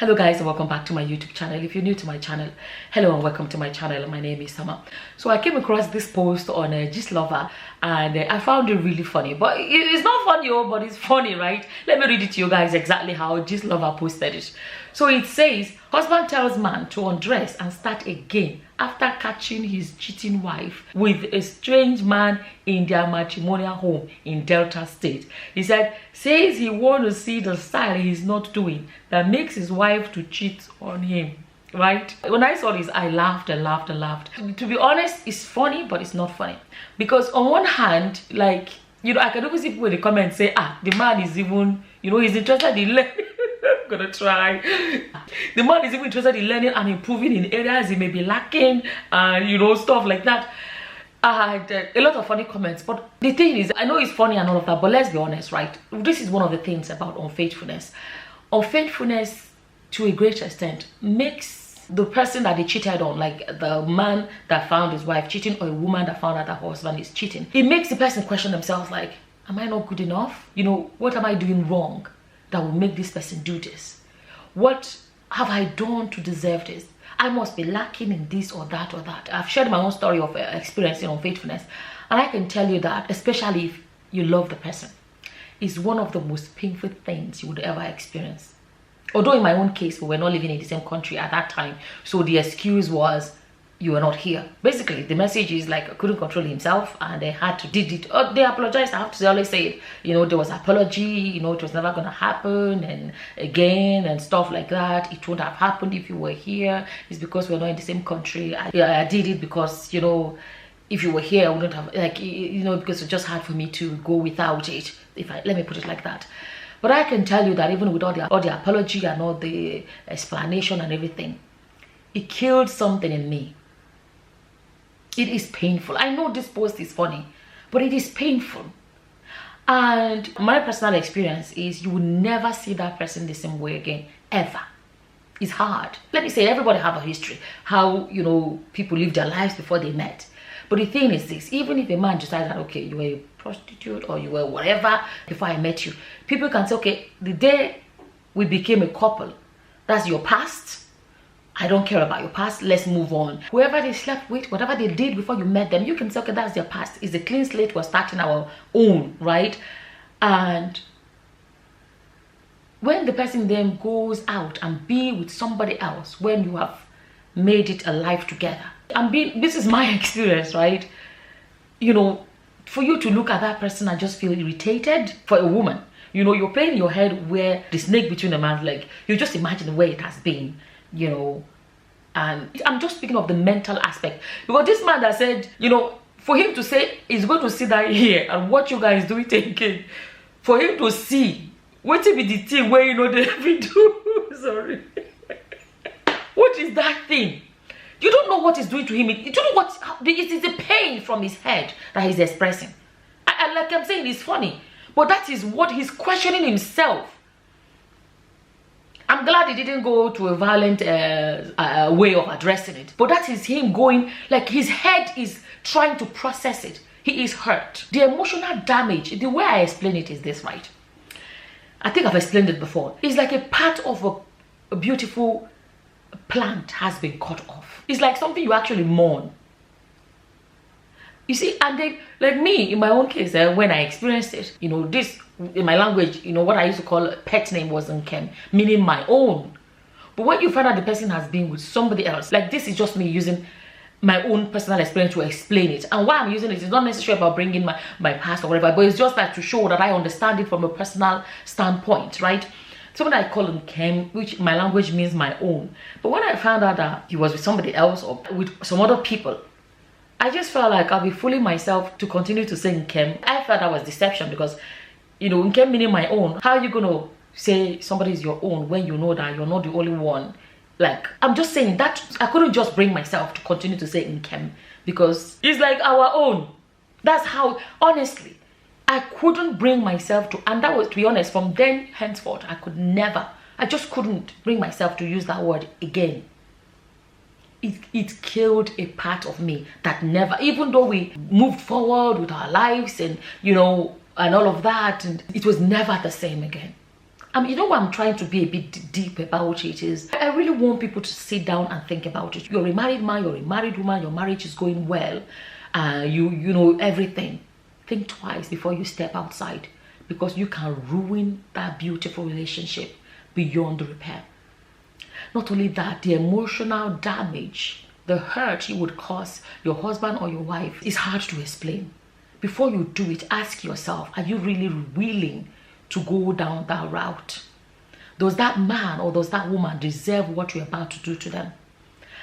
Hello guys, and welcome back to my YouTube channel. If you're new to my channel, hello and welcome to my channel. My name is Summer. So I came across this post on Gist Lover and I found it really funny. But it's not funny, but it's funny, right? Let me read it to you guys exactly how Gist Lover posted it. So it says, husband tells man to undress and start again after catching his cheating wife with a strange man in their matrimonial home in Delta State. He says he wants to see the style he's not doing that makes his wife to cheat on him. Right? When I saw this, I laughed and laughed and laughed. To be honest, it's funny, but it's not funny. Because on one hand, like, I can always see people in the comments say, the man is even, he's interested in learning. I'm gonna try. The man is even interested in learning and improving in areas he may be lacking and stuff like that. I had a lot of funny comments, but the thing is, I know it's funny and all of that, but let's be honest, right? This is one of the things about unfaithfulness. Unfaithfulness, to a great extent, makes the person that they cheated on, like the man that found his wife cheating or a woman that found out her husband is cheating, it makes the person question themselves like, am I not good enough? What am I doing wrong that will make this person do this? What have I done to deserve this? I must be lacking in this or that or that. I've shared my own story of experiencing unfaithfulness, and I can tell you that, especially if you love the person, is one of the most painful things you would ever experience. Although in my own case, we were not living in the same country at that time, so the excuse was, you were not here. Basically, the message is like, couldn't control himself and they had to did it. Oh, they apologized. I have to always say it. There was apology, it was never going to happen and again and stuff like that. It wouldn't have happened if you were here. It's because we're not in the same country. I did it because, if you were here, I wouldn't have, because it's just hard for me to go without it. Let me put it like that. But I can tell you that even with all the apology and all the explanation and everything, it killed something in me. It is painful. I know this post is funny, but it is painful. And my personal experience is you will never see that person the same way again, ever. It's hard. Let me say, everybody have a history, how, people live their lives before they met. But the thing is this, even if a man decides that, okay, you were a prostitute or you were whatever before I met you, people can say, okay, the day we became a couple, that's your past. I don't care about your past. Let's move on. Whoever they slept with, whatever they did before you met them, you can say, okay, that's their past. It's a clean slate. We're starting our own, right? And when the person then goes out and be with somebody else, when you have made it a life together, this is my experience, right? For you to look at that person and just feel irritated, for a woman, you're playing in your head where the snake between a man's leg, you just imagine where it has been. And I'm just speaking of the mental aspect, because this man that said, for him to say he's going to sit down here and watch you guys do it again, for him to see what be the thing where they do sorry what is that thing? You don't know what he's doing to him. You don't know it is the pain from his head that he's expressing. Like I'm saying, it's funny, but that is what he's questioning himself. I'm glad he didn't go to a violent way of addressing it. But that is him going, like his head is trying to process it. He is hurt. The emotional damage, the way I explain it is this, right? I think I've explained it before. It's like a part of a beautiful plant has been cut off. It's like something you actually mourn. You see, and then, like me, in my own case, when I experienced it, this, in my language, what I used to call a pet name was Nkem, meaning my own. But when you find out the person has been with somebody else, like this is just me using my own personal experience to explain it. And why I'm using it is not necessarily about bringing my past or whatever, but it's just that to show that I understand it from a personal standpoint, right? Somebody I call Nkem, which my language means my own. But when I found out that he was with somebody else or with some other people, I just felt like I'll be fooling myself to continue to say Nkem. I felt that was deception because, Nkem meaning my own. How are you going to say somebody is your own when you know that you're not the only one? Like, I'm just saying that I couldn't just bring myself to continue to say Nkem because it's like our own. That's how, honestly, I couldn't bring myself to, and that was, to be honest, from then henceforth, I just couldn't bring myself to use that word again. It killed a part of me that never, even though we moved forward with our lives and and all of that, and it was never the same again. You know what I'm trying to be a bit deep about it is, I really want people to sit down and think about it. You're a married man, you're a married woman, your marriage is going well, you know everything. Think twice before you step outside, because you can ruin that beautiful relationship beyond repair. Not only that, the emotional damage, the hurt you would cause your husband or your wife is hard to explain. Before you do it, ask yourself, are you really willing to go down that route? Does that man or does that woman deserve what you're about to do to them?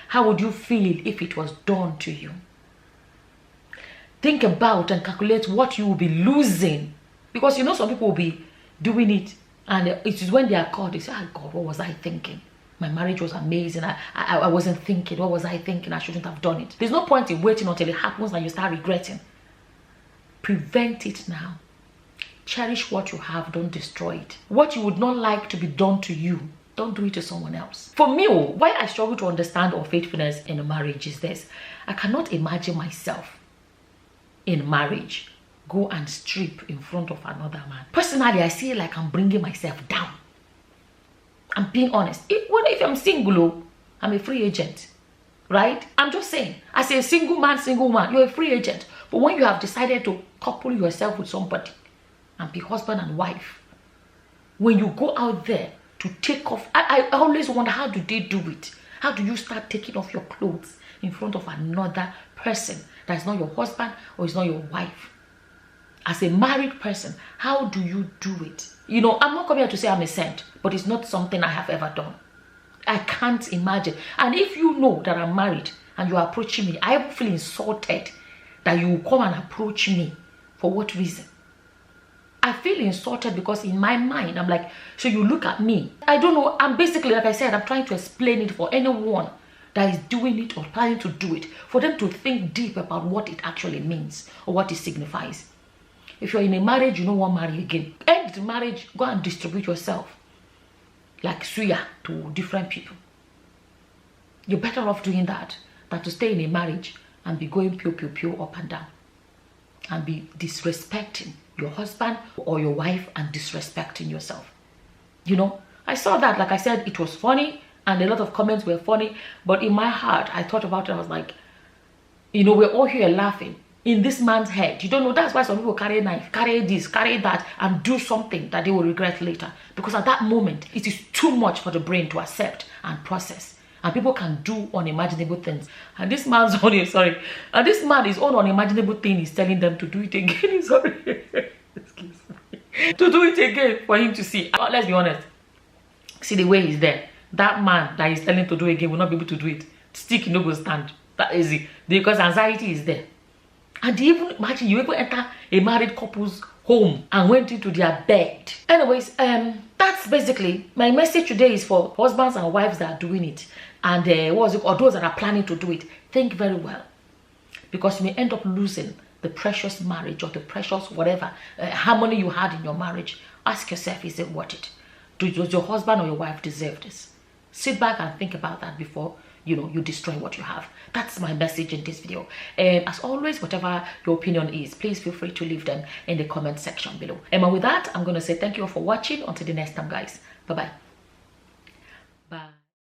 How would you feel if it was done to you? Think about and calculate what you will be losing. Because you know some people will be doing it, and it is when they are caught, they say, oh God, what was I thinking? My marriage was amazing. I wasn't thinking. What was I thinking? I shouldn't have done it. There's no point in waiting until it happens and you start regretting. Prevent it now. Cherish what you have. Don't destroy it. What you would not like to be done to you, don't do it to someone else. For me, why I struggle to understand unfaithfulness in a marriage is this. I cannot imagine myself in marriage go and strip in front of another man. Personally, I see it like I'm bringing myself down. I'm being honest. If I'm single, I'm a free agent, right? I'm just saying, as a single man, single woman, you're a free agent. But when you have decided to couple yourself with somebody and be husband and wife, when you go out there to take off, I always wonder, how do they do it? How do you start taking off your clothes in front of another person that is not your husband or is not your wife? As a married person, how do you do it? You know, I'm not coming here to say I'm a saint, but it's not something I have ever done. I can't imagine. And if you know that I'm married and you are approaching me, I feel insulted that you will come and approach me. For what reason? I feel insulted because in my mind, I'm like, so you look at me. I don't know. I'm basically, like I said, I'm trying to explain it for anyone that is doing it or planning to do it, for them to think deep about what it actually means or what it signifies. If you're in a marriage, you don't want to marry again. End the marriage, go and distribute yourself like suya to different people. You're better off doing that than to stay in a marriage and be going pew up and down and be disrespecting your husband or your wife and disrespecting yourself. You know, I saw that, like I said, it was funny and a lot of comments were funny, but in my heart, I thought about it. I was like, you know, we're all here laughing. In this man's head, you don't know. That's why some people carry a knife, carry this, carry that, and do something that they will regret later. Because at that moment, it is too much for the brain to accept and process. And people can do unimaginable things. And this man's only, sorry, and this man, his own unimaginable thing is telling them to do it again. Sorry. Excuse me. To do it again for him to see. Let's be honest. See the way he's there. That man that he's telling to do again will not be able to do it. Stick, no go stand. That easy. Because anxiety is there. And even imagine you even enter a married couple's home and went into their bed. Anyways, that's basically my message today is for husbands and wives that are doing it. And or those that are planning to do it. Think very well. Because you may end up losing the precious marriage or the precious whatever harmony you had in your marriage. Ask yourself, is it worth it? Does your husband or your wife deserve this? Sit back and think about that before you destroy what you have. That's my message in this video. As always, whatever your opinion is, please feel free to leave them in the comment section below. And with that, I'm going to say thank you all for watching. Until the next time, guys. Bye-bye.